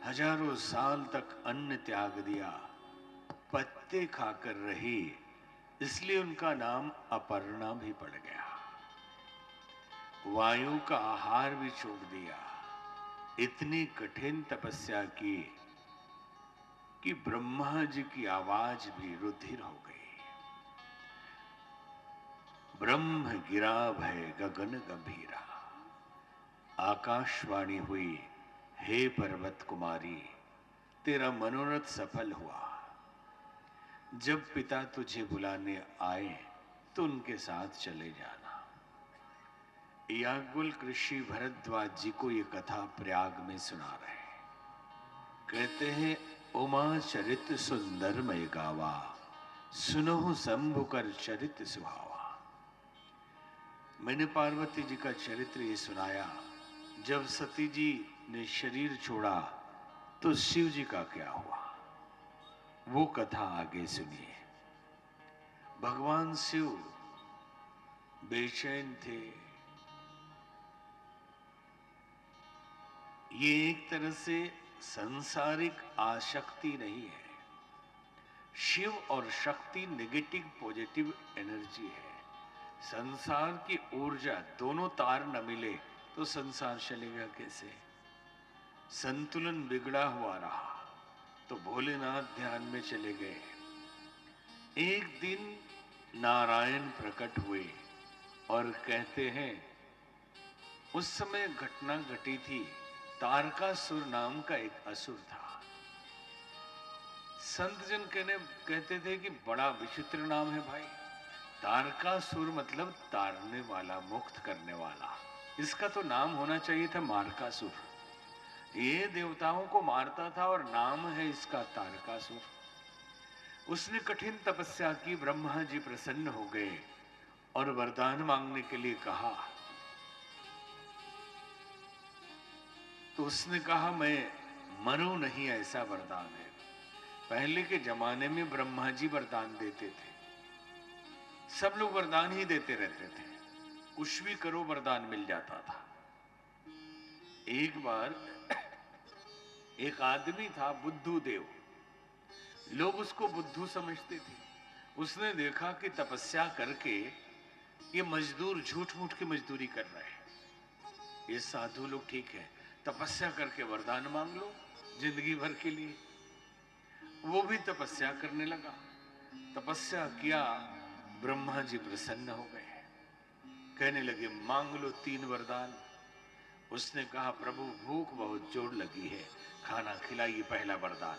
हजारों साल तक अन्न त्याग दिया, पत्ते खाकर रही, इसलिए उनका नाम अपर्णा भी पड़ गया। वायु का आहार भी छोड़ दिया, इतनी कठिन तपस्या की कि ब्रह्मा जी की आवाज भी रुधिर हो गई। ब्रह्म गिरा भय गगन गंभीरा, आकाशवाणी हुई, हे पर्वत कुमारी, तेरा मनोरथ सफल हुआ। जब पिता तुझे बुलाने आए तो उनके साथ चले जाना। याज्ञवल्क्य ऋषि भरद्वाज जी को ये कथा प्रयाग में सुना रहे हैं। कहते हैं, उमा चरित सुंदर मय गावा, सुनो शंभु कर चरित सुहावा। मैंने पार्वती जी का चरित्र ये सुनाया। जब सती जी ने शरीर छोड़ा तो शिव जी का क्या हुआ, वो कथा आगे सुनिए। भगवान शिव बेचैन थे। ये एक तरह से सांसारिक आसक्ति नहीं है। शिव और शक्ति नेगेटिव पॉजिटिव एनर्जी है। संसार की ऊर्जा दोनों तार न मिले तो संसार चलेगा कैसे। संतुलन बिगड़ा हुआ रहा तो भोलेनाथ ध्यान में चले गए। एक दिन नारायण प्रकट हुए और कहते हैं, उस समय घटना घटी थी, तारकासुर नाम का एक असुर था। संत जन कहते थे कि बड़ा विचित्र नाम है भाई। तारकासुर मतलब तारने वाला, मुक्त करने वाला। इसका तो नाम होना चाहिए था मारकासुर। ये देवताओं को मारता था और नाम है इसका तारकासुर। उसने कठिन तपस्या की, ब्रह्मा जी प्रसन्न हो गए और वरदान मांगने के लिए कहा। तो उसने कहा, मैं मरूं नहीं, ऐसा वरदान है। पहले के जमाने में ब्रह्मा जी वरदान देते थे। सब लोग वरदान ही देते रहते थे, कुछ भी करो वरदान मिल जाता था। एक बार एक आदमी था, बुद्धू देव, लोग उसको बुद्धू समझते थे। उसने देखा कि तपस्या करके ये मजदूर झूठ मूठ की मजदूरी कर रहे हैं, ये साधु लोग ठीक है, तपस्या करके वरदान मांग लो जिंदगी भर के लिए। वो भी तपस्या करने लगा। तपस्या किया, ब्रह्मा जी प्रसन्न हो गए। कहने लगे, मांग लो 3 वरदान। उसने कहा, प्रभु भूख बहुत जोर लगी है, खाना खिलाइए, पहला वरदान।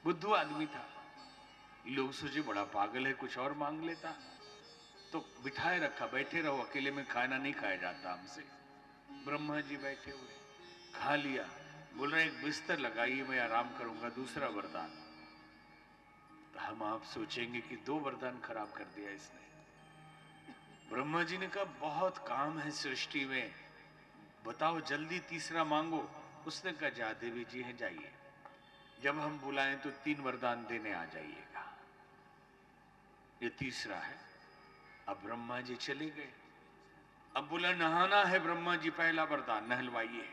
बुद्धू आदमी था। लोग सोचे बड़ा पागल है, कुछ और मांग लेता। तो बिठाए रखा, बैठे रहो, अकेले में खाना नहीं खाया जाता हमसे। ब्रह्मा जी बैठे हुए, खा लिया। बोल रहे, एक बिस्तर लगाइए, मैं आराम करूंगा, दूसरा वरदान। तो हम आप सोचेंगे कि 2 वरदान खराब कर दिया इसने। ब्रह्मा जी ने कहा, बहुत काम है सृष्टि में, बताओ जल्दी तीसरा मांगो। उसने कहा, जा देवी जी हैं, जाइए, जब हम बुलाएं तो 3 वरदान देने आ जाइएगा। ये तीसरा है। अब ब्रह्मा जी चले गए। अब बोला, नहाना है ब्रह्मा जी, पहला वरदान, नहलवाइए।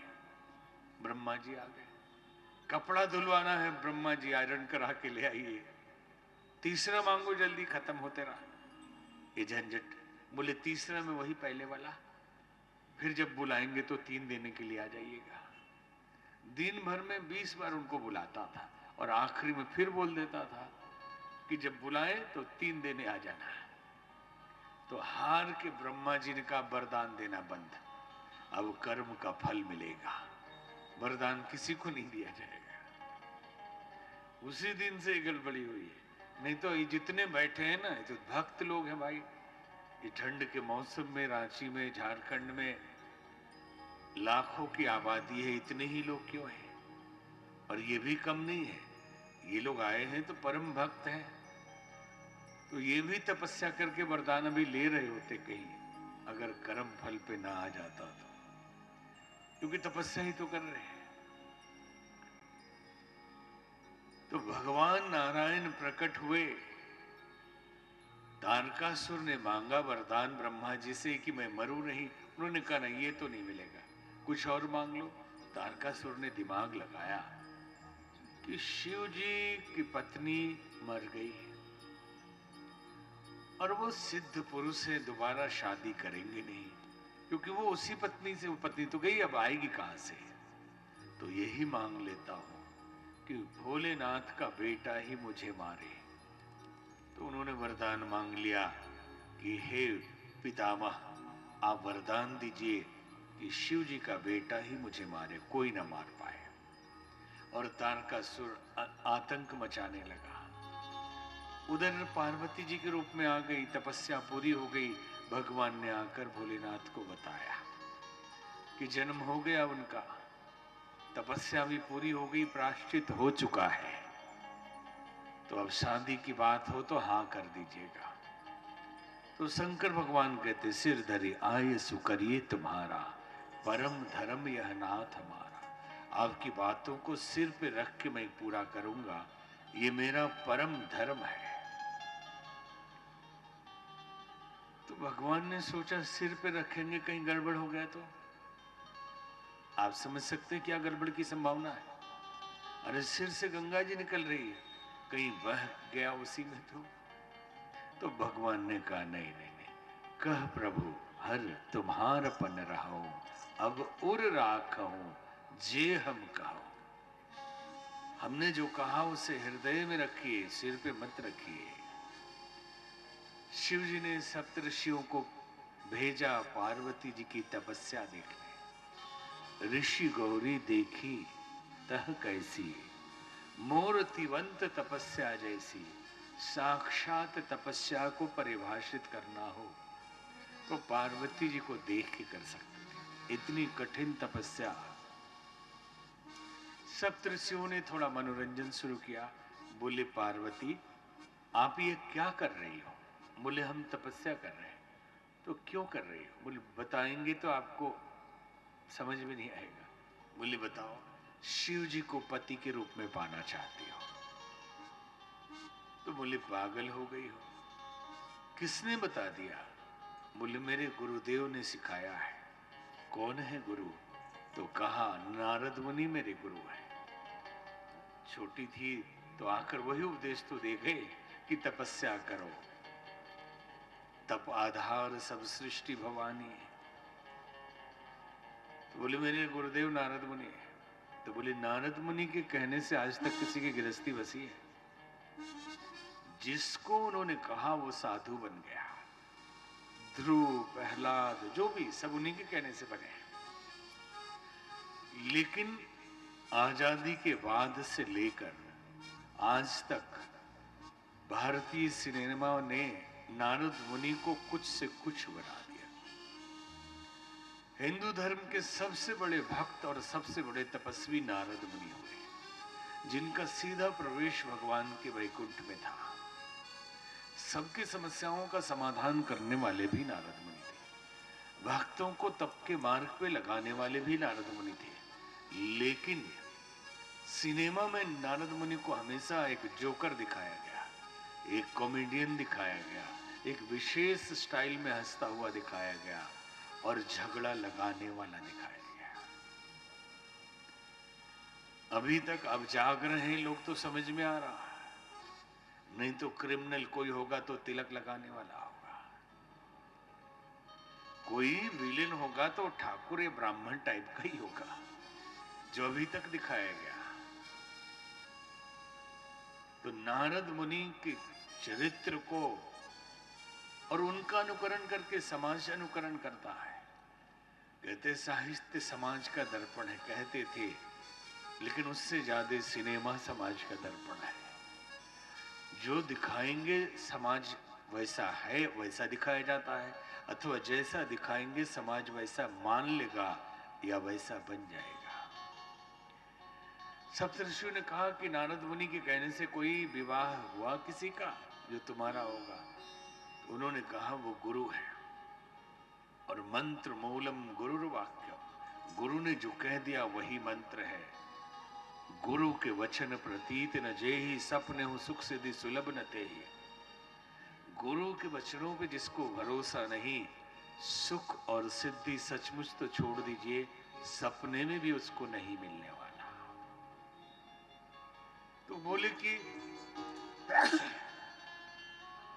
ब्रह्मा जी आ गए। कपड़ा धुलवाना है ब्रह्मा जी, आयरन करा के ले आइए। तीसरा मांगो, जल्दी खत्म होते रहा ये झंझट। बोले, तीसरा में वही पहले वाला, फिर जब बुलाएंगे तो 3 देने के लिए आ जाइएगा। दिन भर में 20 बार उनको बुलाता था और आखिरी में फिर बोल देता था कि जब बुलाए तो 3 देने आ जाना है। तो हार के ब्रह्मा जी ने कहा, वरदान देना बंद, अब कर्म का फल मिलेगा, वरदान किसी को नहीं दिया जाएगा। उसी दिन से गड़बड़ी हुई है। नहीं तो ये जितने बैठे हैं ना, ये तो भक्त लोग हैं भाई। ये ठंड के मौसम में रांची में, झारखंड में लाखों की आबादी है, इतने ही लोग क्यों हैं? और ये भी कम नहीं है, ये लोग आए हैं तो परम भक्त हैं। तो ये भी तपस्या करके वरदान अभी ले रहे होते कहीं, अगर कर्म फल पे ना आ जाता तो, क्योंकि तपस्या ही तो कर रहे हैं। तो भगवान नारायण प्रकट हुए। तारकासुर ने मांगा वरदान ब्रह्मा जी से कि मैं मरूं नहीं। उन्होंने कहा, नहीं, ये तो नहीं मिलेगा, कुछ और मांग लो। तारकासुर ने दिमाग लगाया कि शिव जी की पत्नी मर गई और वो सिद्ध पुरुष से दोबारा शादी करेंगे नहीं, क्योंकि वो उसी पत्नी से, वो पत्नी तो गई, अब आएगी कहां से। तो यही मांग लेता हूं कि भोलेनाथ का बेटा ही मुझे मारे। तो उन्होंने वरदान मांग लिया कि हे पितामह, आप वरदान दीजिए कि शिव जी का बेटा ही मुझे मारे, कोई ना मार पाए। और तारकासुर आतंक मचाने लगा। उधर पार्वती जी के रूप में आ गई, तपस्या पूरी हो गई। भगवान ने आकर भोलेनाथ को बताया कि जन्म हो गया उनका, तपस्या भी पूरी हो गई, प्रायश्चित हो चुका है, तो अब शादी की बात हो तो हाँ कर दीजिएगा। तो शंकर भगवान कहते, सिर धरी आय सुकरिए तुम्हारा, परम धर्म यह नाथ हमारा। आपकी बातों को सिर पे रख के मैं पूरा करूंगा, ये मेरा परम धर्म है। तो भगवान ने सोचा सिर पे रखेंगे, कहीं गड़बड़ हो गया तो। आप समझ सकते हैं क्या गड़बड़ की संभावना है। अरे सिर से गंगा जी निकल रही है, कहीं बह गया उसी में तो भगवान ने कहा नहीं नहीं नहीं, कह प्रभु हर तुम्हारपन रहो, अब उर राखहूं जे हम कहो। हमने जो कहा उसे हृदय में रखिए, सिर पे मत रखिए। शिव जी ने सप्तऋषियों को भेजा पार्वती जी की तपस्या देखने। ऋषि गौरी देखी तह कैसी, मूर्तिवंत तपस्या जैसी। साक्षात तपस्या को परिभाषित करना हो तो पार्वती जी को देख के कर सकते थे, इतनी कठिन तपस्या। सप्तऋषियों ने थोड़ा मनोरंजन शुरू किया। बोले पार्वती आप ये क्या कर रही हो? बोले हम तपस्या कर रहे हैं। तो क्यों कर रही हो? बोले बताएंगे तो आपको समझ में नहीं आएगा। बोले बताओ। शिव जी को पति के रूप में पाना चाहती हो। तो बोले पागल हो गई हो, किसने बता दिया? बोले मेरे गुरुदेव ने सिखाया है। कौन है गुरु? तो कहा नारद मुनि मेरे गुरु है। छोटी थी तो आकर वही उपदेश तो दे गए कि तपस्या करो, तप आधार सब सृष्टि भवानी। तो बोले मेरे गुरुदेव नारद मुनि है। तो बोले नारद मुनि के कहने से आज तक किसी की गृहस्थी बसी है? जिसको उन्होंने कहा वो साधु बन गया। ध्रुव, प्रहलाद, जो भी सब उन्हीं के कहने से बने। लेकिन आजादी के बाद से लेकर आज तक भारतीय सिनेमा ने नारद मुनि को कुछ से कुछ बना दिया। हिंदू धर्म के सबसे बड़े भक्त और सबसे बड़े तपस्वी नारद मुनि हुए, जिनका सीधा प्रवेश भगवान के वैकुंठ में था। सबकी समस्याओं का समाधान करने वाले भी नारद मुनि थे। भक्तों को तप के मार्ग पे लगाने वाले भी नारद मुनि थे। लेकिन सिनेमा में नारद मुनि को हमेशा एक जोकर दिखाया गया, एक कॉमेडियन दिखाया गया, एक विशेष स्टाइल में हंसता हुआ दिखाया गया और झगड़ा लगाने वाला दिखाया गया। अभी तक अब जाग रहे हैं लोग तो समझ में आ रहा है, नहीं तो क्रिमिनल कोई होगा तो तिलक लगाने वाला होगा, कोई विलेन होगा तो ठाकुर या ब्राह्मण टाइप का ही होगा, जो अभी तक दिखाया गया। तो नारद मुनि के चरित्र को और उनका अनुकरण करके समाज अनुकरण करता है। कहते साहित्य समाज का दर्पण है, कहते थे, लेकिन उससे ज्यादा सिनेमा समाज का दर्पण है। जो दिखाएंगे समाज वैसा है, वैसा दिखाया जाता है, अथवा जैसा दिखाएंगे समाज वैसा मान लेगा या वैसा बन जाएगा। सप्तऋषियों ने कहा कि नारद मुनि के कहने से कोई विवाह हुआ किसी का जो तुम्हारा होगा? तो उन्होंने कहा वो गुरु है, और मंत्र मूलम गुरुर्वाक्यम, गुरु ने जो कह दिया वही मंत्र है। गुरु के वचन प्रतीत न जेहि, सपने हो सुख सिद्धि सुलभ न तेहि। गुरु के वचनों पे जिसको भरोसा नहीं, सुख और सिद्धि सचमुच तो छोड़ दीजिए, सपने में भी उसको नहीं मिलने वाला। तो बोले कि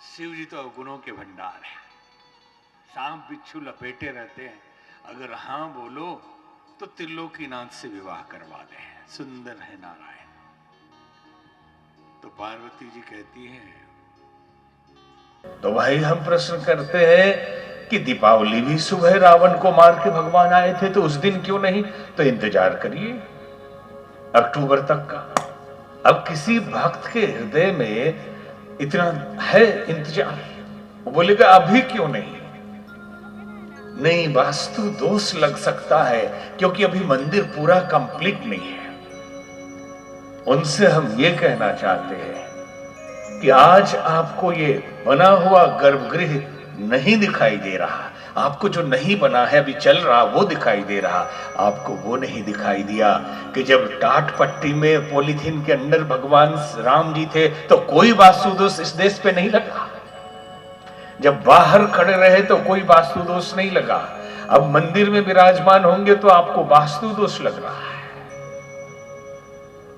शिव जी तो अवगुणों के भंडार है, सांप बिच्छू लपेटे रहते हैं, अगर हां बोलो तो त्रिलोकीनाथ से विवाह करवा दे, सुंदर है नारायण। तो पार्वती जी कहती हैं, तो भाई हम प्रश्न करते हैं कि दीपावली भी सुबह रावण को मार के भगवान आए थे, तो उस दिन क्यों नहीं? तो इंतजार करिए अक्टूबर तक का। अब किसी भक्त के हृदय में इतना है इंतजार, वो बोलेगा अभी क्यों नहीं? नहीं, वास्तु दोष लग सकता है, क्योंकि अभी मंदिर पूरा कंप्लीट नहीं है। उनसे हम ये कहना चाहते हैं कि आज आपको ये बना हुआ गर्भगृह नहीं दिखाई दे रहा, आपको जो नहीं बना है अभी चल रहा वो दिखाई दे रहा, आपको वो नहीं दिखाई दिया कि जब टाट पट्टी में पॉलीथीन के अंदर भगवान राम जी थे तो कोई वास्तु दोष इस देश पे नहीं लगा। जब बाहर खड़े रहे तो कोई वास्तु दोष नहीं लगा, अब मंदिर में विराजमान होंगे तो आपको वास्तु दोष लग रहा है।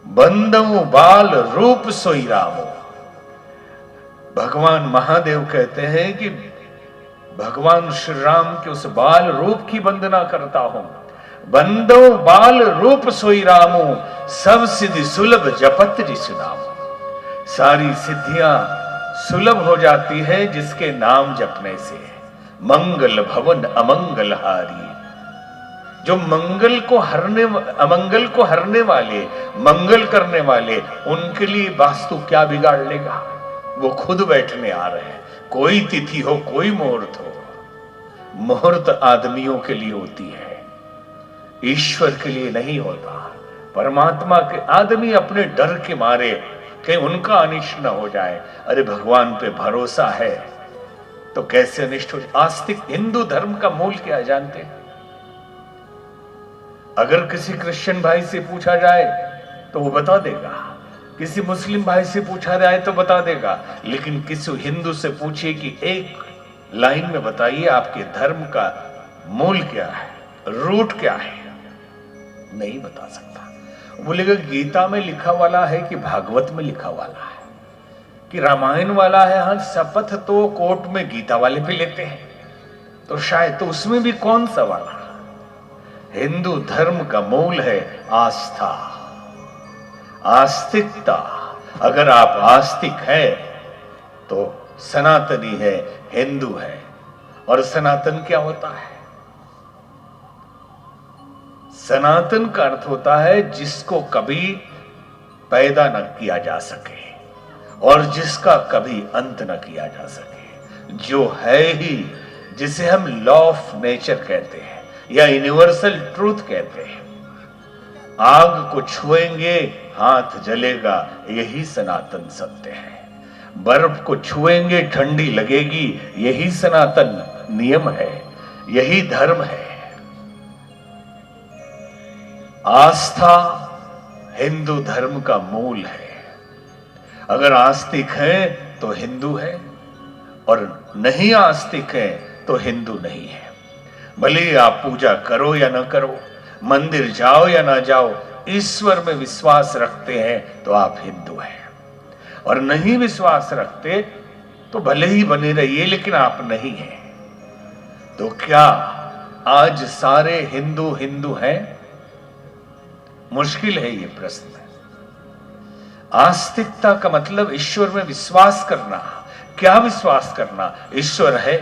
बंदऊ बाल रूप सोई रामो, भगवान महादेव कहते हैं कि भगवान श्री राम के उस बाल रूप की वंदना करता हूं। बंदो बाल रूप सोई रामो, सब सिद्धि सुलभ जपत जिस नामो। सारी सिद्धियां सुलभ हो जाती है जिसके नाम जपने से। मंगल भवन अमंगल हारी, जो मंगल को हरने, अमंगल को हरने वाले, मंगल करने वाले, उनके लिए वास्तु क्या बिगाड़ लेगा? वो खुद बैठने आ रहे हैं। कोई तिथि हो, कोई मुहूर्त हो, मुहूर्त आदमियों के लिए होती है, ईश्वर के लिए नहीं होता। परमात्मा के आदमी अपने डर के मारे कहीं उनका अनिष्ट न हो जाए, अरे भगवान पे भरोसा है तो कैसे अनिष्ट हो जाए? आस्तिक हिंदू धर्म का मूल क्या है जानते हैं? अगर किसी क्रिश्चियन भाई से पूछा जाए तो वो बता देगा, किसी मुस्लिम भाई से पूछा जाए तो बता देगा, लेकिन किसी हिंदू से पूछिए कि एक लाइन में बताइए आपके धर्म का मूल क्या है, रूट क्या है, नहीं बता सकता। बोलेगा गीता में लिखा वाला है कि भागवत में लिखा वाला है कि रामायण वाला है। हाँ, शपथ तो कोर्ट में गीता वाले भी लेते हैं, तो शायद तो उसमें भी कौन सा वाला? हिंदू धर्म का मूल है आस्था, आस्तिकता। अगर आप आस्तिक है तो सनातनी है, हिंदू है। और सनातन क्या होता है? सनातन का अर्थ होता है जिसको कभी पैदा न किया जा सके और जिसका कभी अंत न किया जा सके, जो है ही, जिसे हम लॉ ऑफ नेचर कहते हैं या यूनिवर्सल ट्रूथ कहते हैं। आग को छुएंगे हाथ जलेगा, यही सनातन सत्य है। बर्फ को छुएंगे ठंडी लगेगी, यही सनातन नियम है, यही धर्म है। आस्था हिंदू धर्म का मूल है। अगर आस्तिक है तो हिंदू है, और नहीं आस्तिक है तो हिंदू नहीं है। भले आप पूजा करो या ना करो, मंदिर जाओ या ना जाओ, ईश्वर में विश्वास रखते हैं तो आप हिंदू हैं, और नहीं विश्वास रखते तो भले ही बने रहिए लेकिन आप नहीं हैं। तो क्या आज सारे हिंदू हिंदू हैं? मुश्किल है ये प्रश्न। आस्तिकता का मतलब ईश्वर में विश्वास करना। क्या विश्वास करना? ईश्वर है।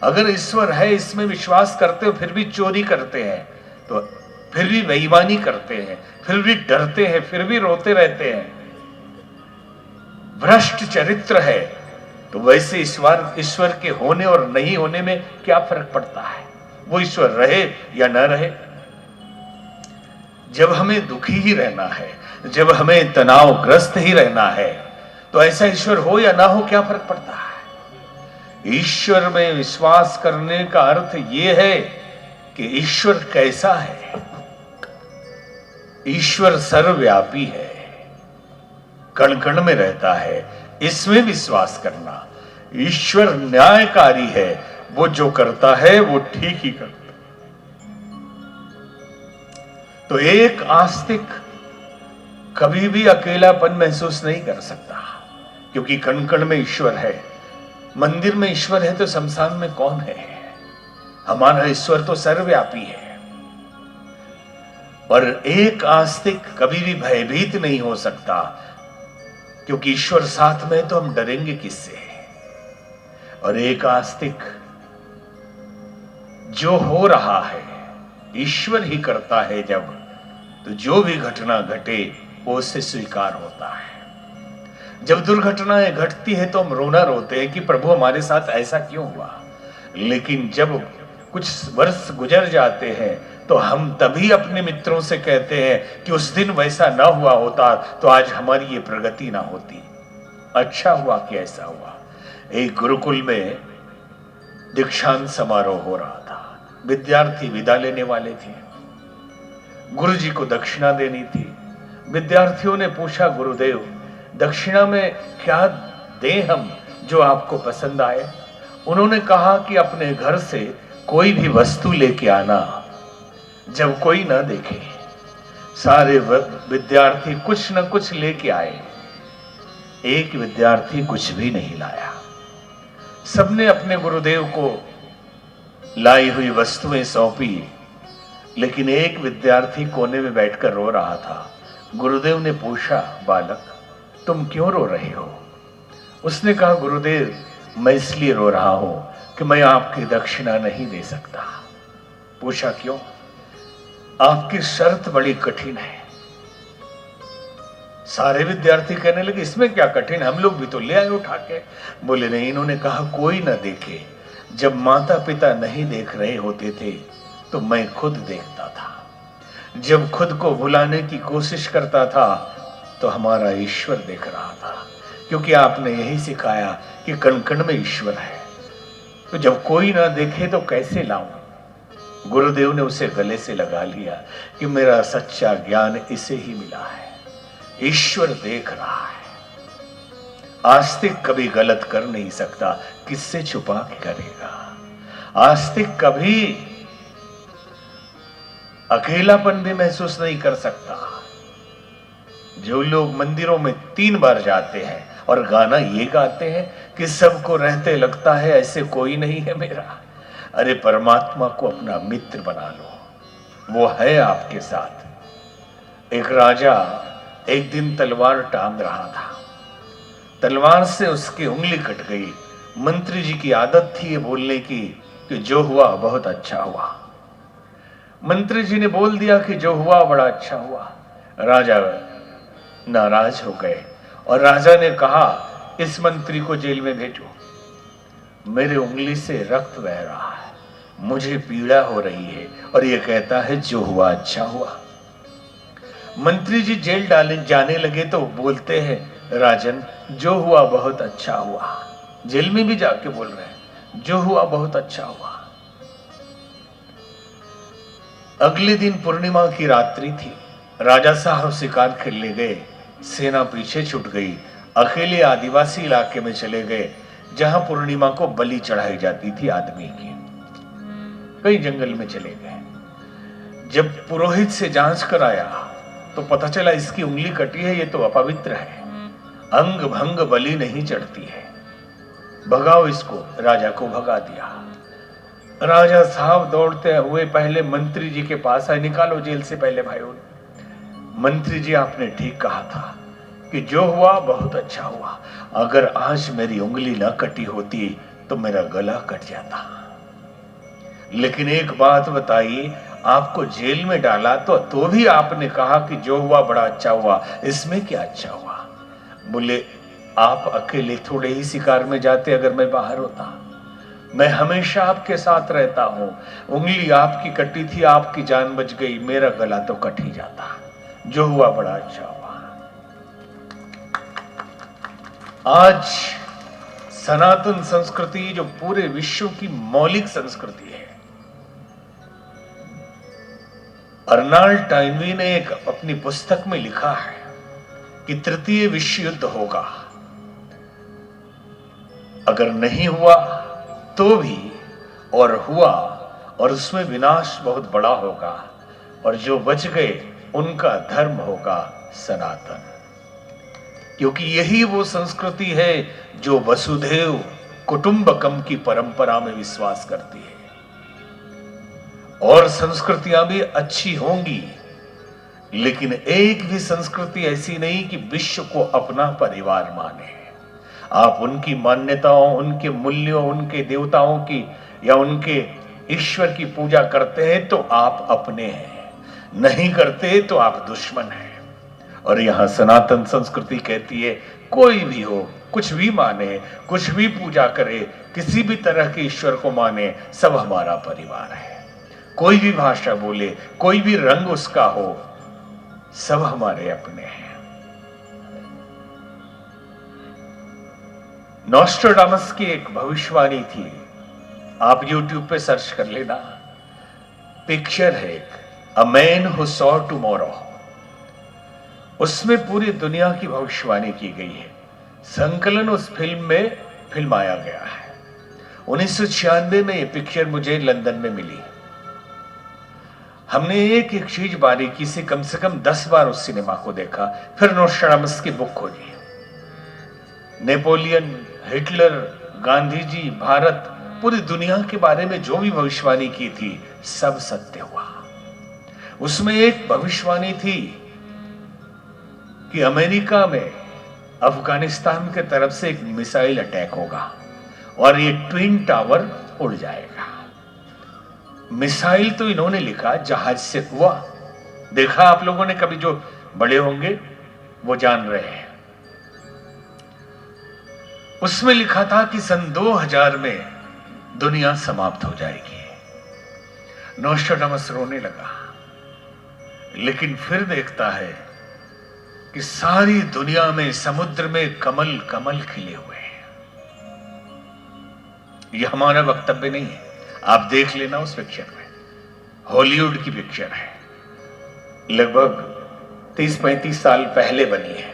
अगर ईश्वर है, इसमें विश्वास करते हो, फिर भी चोरी करते हैं, तो फिर भी बेईमानी करते हैं, फिर भी डरते हैं, फिर भी रोते रहते हैं, भ्रष्ट चरित्र है, तो वैसे ईश्वर के होने और नहीं होने में क्या फर्क पड़ता है? वो ईश्वर रहे या न रहे। जब हमें दुखी ही रहना है, जब हमें तनावग्रस्त ही रहना है, तो ऐसा ईश्वर हो या ना हो क्या फर्क पड़ता है? ईश्वर में विश्वास करने का अर्थ यह है कि ईश्वर कैसा है। ईश्वर सर्वव्यापी है, कण कण में रहता है, इसमें विश्वास करना। ईश्वर न्यायकारी है, वो जो करता है वो ठीक ही करता है। तो एक आस्तिक कभी भी अकेलापन महसूस नहीं कर सकता, क्योंकि कण कण में ईश्वर है। मंदिर में ईश्वर है तो शमशान में कौन है? हमारा ईश्वर तो सर्वव्यापी है। और एक आस्तिक कभी भी भयभीत नहीं हो सकता, क्योंकि ईश्वर साथ में तो हम डरेंगे किससे? और एक आस्तिक जो हो रहा है ईश्वर ही करता है जब, तो जो भी घटना घटे वो उससे स्वीकार होता है। जब दुर्घटनाएं घटती है तो हम रोना रोते हैं कि प्रभु हमारे साथ ऐसा क्यों हुआ, लेकिन जब कुछ वर्ष गुजर जाते हैं तो हम तभी अपने मित्रों से कहते हैं कि उस दिन वैसा ना हुआ होता तो आज हमारी ये प्रगति ना होती। अच्छा हुआ कि ऐसा हुआ। एक गुरुकुल में दीक्षांत समारोह हो रहा था, विद्यार्थी विदा लेने वाले थे, गुरुजी को दक्षिणा देनी थी। विद्यार्थियों ने पूछा, गुरुदेव दक्षिणा में क्या दें हम जो आपको पसंद आए? उन्होंने कहा कि अपने घर से कोई भी वस्तु लेके आना, जब कोई ना देखे। सारे विद्यार्थी कुछ न कुछ लेके आए, एक विद्यार्थी कुछ भी नहीं लाया। सबने अपने गुरुदेव को लाई हुई वस्तुएं सौंपी, लेकिन एक विद्यार्थी कोने में बैठकर रो रहा था। गुरुदेव ने पूछा, बालक तुम क्यों रो रहे हो? उसने कहा, गुरुदेव मैं इसलिए रो रहा हूं कि मैं आपकी दक्षिणा नहीं दे सकता। पूछा क्यों? आपकी शर्त बड़ी कठिन है। सारे विद्यार्थी कहने लगे, इसमें क्या कठिन, हम लोग भी तो ले आए उठा के। बोले नहीं। इन्होंने कहा, कोई ना देखे। जब माता पिता नहीं देख रहे होते थे तो मैं खुद देखता था। जब खुद को भुलाने की कोशिश करता था तो हमारा ईश्वर देख रहा था, क्योंकि आपने यही सिखाया कि कण कण में ईश्वर है। तो जब कोई ना देखे तो कैसे लाऊं? गुरुदेव ने उसे गले से लगा लिया कि मेरा सच्चा ज्ञान इसे ही मिला है, ईश्वर देख रहा है। आस्तिक कभी गलत कर नहीं सकता, किससे छुपा के करेगा? आस्तिक कभी अकेलापन भी महसूस नहीं कर सकता। जो लोग मंदिरों में 3 बार जाते हैं और गाना ये गाते हैं कि सबको रहते लगता है ऐसे कोई नहीं है मेरा। अरे परमात्मा को अपना मित्र बना लो, वो है आपके साथ। एक राजा एक दिन तलवार टांग रहा था, तलवार से उसकी उंगली कट गई। मंत्री जी की आदत थी ये बोलने की कि जो हुआ बहुत अच्छा हुआ। मंत्री जी ने बोल दिया कि जो हुआ बड़ा अच्छा हुआ। राजा नाराज हो गए और राजा ने कहा, इस मंत्री को जेल में भेजो, मेरे उंगली से रक्त बह रहा है, मुझे पीड़ा हो रही है और ये कहता है जो हुआ अच्छा हुआ। मंत्री जी जेल जाने लगे तो बोलते हैं, राजन जो हुआ बहुत अच्छा हुआ। जेल में भी जाके बोल रहे हैं जो हुआ बहुत अच्छा हुआ। अगले दिन पूर्णिमा की रात्रि थी। राजा साहब शिकार खेलने गए, सेना पीछे छूट गई। अकेले आदिवासी इलाके में चले गए जहां पूर्णिमा को बलि चढ़ाई जाती थी आदमी की। कई जंगल में चले गए। जब पुरोहित से जांच कराया तो पता चला इसकी उंगली कटी है, ये तो अपवित्र है, अंग भंग बलि नहीं चढ़ती है, भगाओ इसको। राजा को भगा दिया। राजा साहब दौड़ते हुए पहले मंत्री जी के पास आए, निकालो जेल से पहले भाइयों। मंत्री जी आपने ठीक कहा था कि जो हुआ बहुत अच्छा हुआ, अगर आज मेरी उंगली ना कटी होती तो मेरा गला कट जाता। लेकिन एक बात बताइए, आपको जेल में डाला तो भी आपने कहा कि जो हुआ बड़ा अच्छा हुआ, इसमें क्या अच्छा हुआ? बोले आप अकेले थोड़े ही शिकार में जाते अगर मैं बाहर होता, मैं हमेशा आपके साथ रहता हूं। उंगली आपकी कटी थी, आपकी जान बच गई, मेरा गला तो कट ही जाता। जो हुआ बड़ा अच्छा हुआ। आज सनातन संस्कृति जो पूरे विश्व की मौलिक संस्कृति है, अर्नाल्ड टाइनवी ने एक अपनी पुस्तक में लिखा है कि तृतीय विश्व युद्ध होगा। अगर नहीं हुआ तो भी, और हुआ और उसमें विनाश बहुत बड़ा होगा, और जो बच गए उनका धर्म होगा सनातन, क्योंकि यही वो संस्कृति है जो वसुधैव कुटुंबकम की परंपरा में विश्वास करती है। और संस्कृतियां भी अच्छी होंगी, लेकिन एक भी संस्कृति ऐसी नहीं कि विश्व को अपना परिवार माने। आप उनकी मान्यताओं, उनके मूल्यों, उनके देवताओं की या उनके ईश्वर की पूजा करते हैं तो आप अपने हैं, नहीं करते तो आप दुश्मन हैं। और यहां सनातन संस्कृति कहती है कोई भी हो, कुछ भी माने, कुछ भी पूजा करे, किसी भी तरह के ईश्वर को माने, सब हमारा परिवार है। कोई भी भाषा बोले, कोई भी रंग उसका हो, सब हमारे अपने हैं। नॉस्ट्राडामस की एक भविष्यवाणी थी, आप YouTube पे सर्च कर लेना, पिक्चर है एक, a man who saw tomorrow. उसमें पूरी दुनिया की भविष्यवाणी की गई है। संकलन उस फिल्म में फिल्माया गया है। 1996 में यह पिक्चर मुझे लंदन में मिली। हमने एक एक चीज बारीकी से कम 10 बार उस सिनेमा को देखा, फिर नोस्ट्राडामस की बुक खोजी। नेपोलियन, हिटलर, गांधी जी, भारत, पूरी दुनिया के बारे में जो भी भविष्यवाणी की थी सब सत्य हुआ। उसमें एक भविष्यवाणी थी कि अमेरिका में अफगानिस्तान के तरफ से एक मिसाइल अटैक होगा और ये ट्विन टावर उड़ जाएगा। मिसाइल तो इन्होंने लिखा, जहाज से हुआ। देखा आप लोगों ने कभी, जो बड़े होंगे वो जान रहे हैं। उसमें लिखा था कि सन 2000 में दुनिया समाप्त हो जाएगी। नोस्ट्राडामस रोने लगा, लेकिन फिर देखता है कि सारी दुनिया में, समुद्र में कमल कमल खिले हुए हैं। यह हमारा वक्तव्य नहीं है, आप देख लेना उस पिक्चर में। हॉलीवुड की पिक्चर है, लगभग 30-35 साल पहले बनी है।